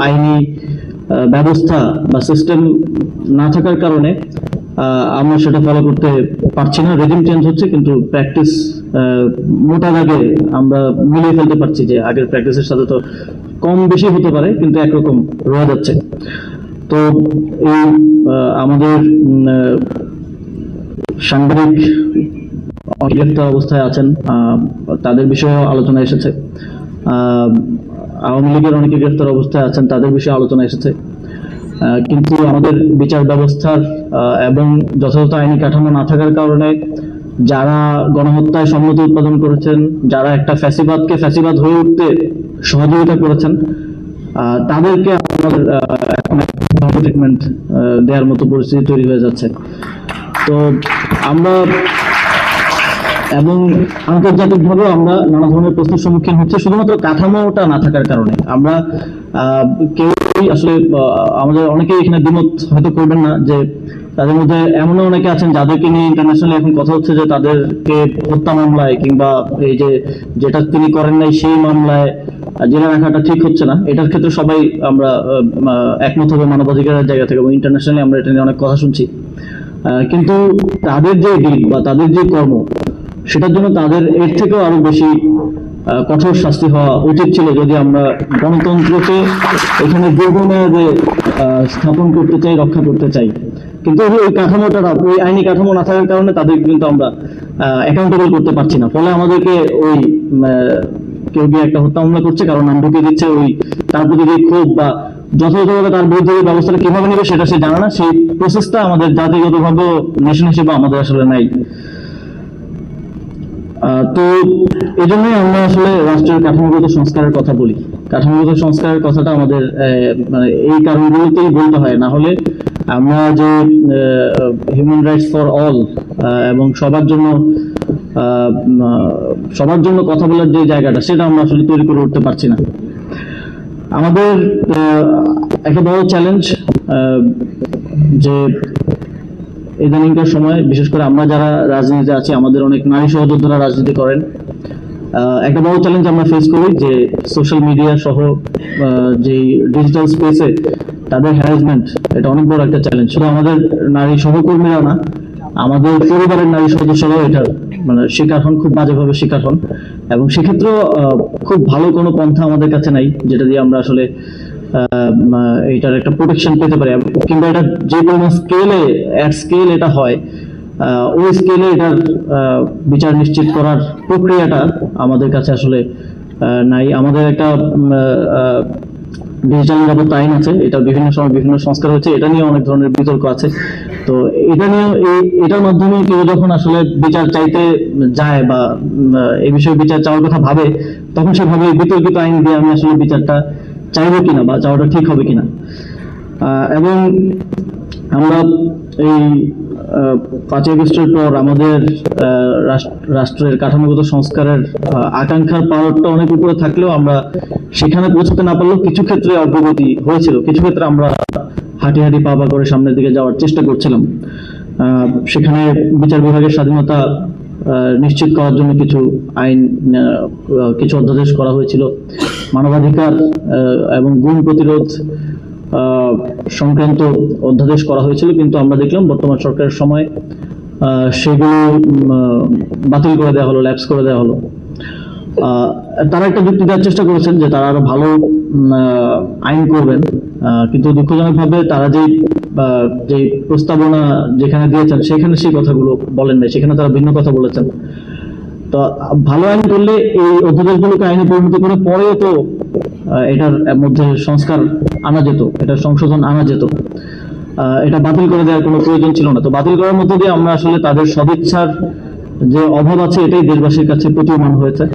আইনি ব্যবস্থা বা সিস্টেম না থাকার কারণে আমরা সেটা ফলো করতে পারছি না। রেজিম চেঞ্জ হচ্ছে কিন্তু প্র্যাকটিস মোটা দাগে আমরা মিলিয়ে ফেলতে পারছি যে আগের প্র্যাকটিসের সাথে তো কম বেশি হতে পারে কিন্তু একরকম রোয়া যাচ্ছে। তো এই আমাদের সাংবাদিক গ্রেফতার অবস্থায় আছেন, তাদের বিষয়েও আলোচনা এসেছে। আওয়ামী লীগের অনেকে গ্রেফতার অবস্থায় আছেন, তাদের বিষয়ে আলোচনা এসেছে। কিন্তু আমাদের বিচার ব্যবস্থার এবং যথাযথ আইনি কাঠামো না থাকার কারণে যারা গণহত্যায় সম্মতি উৎপাদন করেছেন, যারা একটা ফ্যাসিবাদকে ফ্যাসিবাদ হয়ে উঠতে সহযোগিতা করেছেন, তাদেরকে আমাদের এখন ট্রিটমেন্ট দেওয়ার মতো পরিস্থিতি তৈরি হয়ে যাচ্ছে। তো আমরা এবং আন্তর্জাতিকভাবেও আমরা নানা ধরনের প্রশ্নের সম্মুখীন হচ্ছে শুধুমাত্র কাঠামোটা না থাকার কারণে। আমরা কেউই আসলে আমাদের অনেকেই এখানে দ্বিমত হয়তো করবেন না যে তাদের মধ্যে এমনও অনেকে আছেন যাদেরকে নিয়ে ইন্টারন্যাশনালি এখন কথা হচ্ছে যে তাদেরকে হত্যা মামলায় কিংবা এই যে যেটা তিনি করেন নাই সেই মামলায় জেলে রাখাটা ঠিক হচ্ছে না। এটার ক্ষেত্রে সবাই আমরা একমত হবে মানবাধিকারের জায়গা থেকে এবং ইন্টারন্যাশনালি আমরা এটা নিয়ে অনেক কথা শুনছি। কিন্তু তাদের যে দিক বা তাদের যে কর্ম, সেটার জন্য তাদের এর থেকেও আরো বেশি কঠোর শাস্তি হওয়া উচিত ছিল যদি আমরা গণতন্ত্রকে এখানে দীর্ঘমেয়াদে স্থাপন করতে চাই, রক্ষা করতে চাই। কিন্তু ওই কাঠামোটা, ওই আইনি কাঠামো না থাকার কারণে তাদের কিন্তু আমরা অ্যাকাউন্টেবল করতে পারছি না। ফলে আমাদেরকে ওই কেউ গিয়ে একটা হত্যা মামলা করছে, কারণ নাম ঢুকিয়ে দিচ্ছে, ওই তার প্রতি যে ক্ষোভ বা যথাযথভাবে তার বিরুদ্ধে ব্যবস্থাটা কিভাবে নেবে সেটা সে জানে না। সেই প্রসেসটা আমাদের জাতিগতভাবে নেশন হিসেবে আমাদের আসলে নাই। তো এই জন্যই আমরা আসলে রাষ্ট্রের কাঠামোগত সংস্কারের কথা বলি। কাঠামোগত সংস্কারের কথাটা আমাদের মানে এই কারণগুলোতেই বলতে হয়, না হলে আমরা যে হিউম্যান রাইটস ফর অল এবং সবার জন্য কথা বলার যে জায়গাটা, সেটা আমরা আসলে তৈরি করে উঠতে পারছি না। আমাদের একটা বড় চ্যালেঞ্জ যে ইদানিংকার সময়, বিশেষ করে আমরা যারা রাজনীতিতে আছি, আমাদের অনেক নারী সহযোদ্ধারা রাজনীতি করেন। একটা বড় চ্যালেঞ্জ আমরা ফেস করি যে সোশ্যাল মিডিয়া সহ যে ডিজিটাল স্পেসে তাদের হ্যারাসমেন্ট, এটা অনেক বড় একটা চ্যালেঞ্জ। শুধু আমাদের নারী সহকর্মীরা না, আমাদের পরিবারের নারী সদস্যরাও এটার মানে শিকার হন, খুব বাজেভাবে শিকার হন। এবং সেক্ষেত্রেও খুব ভালো কোনো পন্থা আমাদের কাছে নাই যেটা দিয়ে আমরা আসলে এটার একটা প্রোটেকশন পেতে পারি, কিংবা এটা যে কোনো স্কেল এটা হয়, ওই স্কেলে এটার বিচার নিশ্চিত করার প্রক্রিয়াটা আমাদের কাছে আসলে নাই। আমাদের একটা ডিজিটাল নিরাপত্তা আইন আছে, এটা বিভিন্ন সময় বিভিন্ন সংস্কার হচ্ছে, এটা নিয়ে অনেক ধরনের বিতর্ক আছে। তো এটা নিয়ে এটার মাধ্যমে কেউ যখন আসলে বিচার চাইতে যায় বা এই বিষয়ে বিচার চাওয়ার কথা ভাবে, তখন সে ভাবে বিতর্কিত আইন দিয়ে আমি আসলে বিচারটা চাইবো কিনা বা চাওয়াটা ঠিক হবে কিনা। এবং আমরা এই 5 আগস্টের পর আমাদের রাষ্ট্রের কাঠামোগত সংস্কারের আকাঙ্ক্ষার পাওয়ারটা অনেক উপরে থাকলেও আমরা সেখানে পৌঁছতে না পারলেও কিছু ক্ষেত্রে অগ্রগতি হয়েছিল। কিছু ক্ষেত্রে আমরা হাঁটি হাঁটি পা পা করে সামনের দিকে যাওয়ার চেষ্টা করছিলাম। সেখানে বিচার বিভাগের স্বাধীনতা নিশ্চিত করার জন্য কিছু অধ্যাদেশ করা হয়েছিল। মানবাধিকার এবং গুম প্রতিরোধ সংক্রান্ত অধ্যাদেশ করা হয়েছিল, কিন্তু আমরা দেখলাম বর্তমান সরকারের সময় সেগুলো বাতিল করে দেওয়া হলো, ল্যাপস করে দেওয়া হলো। তারা একটা যুক্তি দেওয়ার চেষ্টা করেছেন যে তারা আরো ভালো আইন করবেন, কিন্তু দুঃখজনকভাবে তারা যে প্রস্তাবনা যেখানে দিয়েছেন সেখানে সেই কথাগুলো বলেন নাই, সেখানে তারা ভিন্ন কথা বলেছেন। তো ভালো আইন করলে এই অধ্যাদেশগুলোকে আইনে পরিণত করে পরেও তো এটার মধ্যে সংস্কার আনা যেত, এটার সংশোধন আনা যেত। এটা বাতিল করে দেওয়ার কোনো প্রয়োজন ছিল না। তো বাতিল করার মধ্যে দিয়ে আমরা আসলে তাদের সদিচ্ছার যে অভাব আছে এটাই দেশবাসীর কাছে প্রতীয়মান হয়েছে।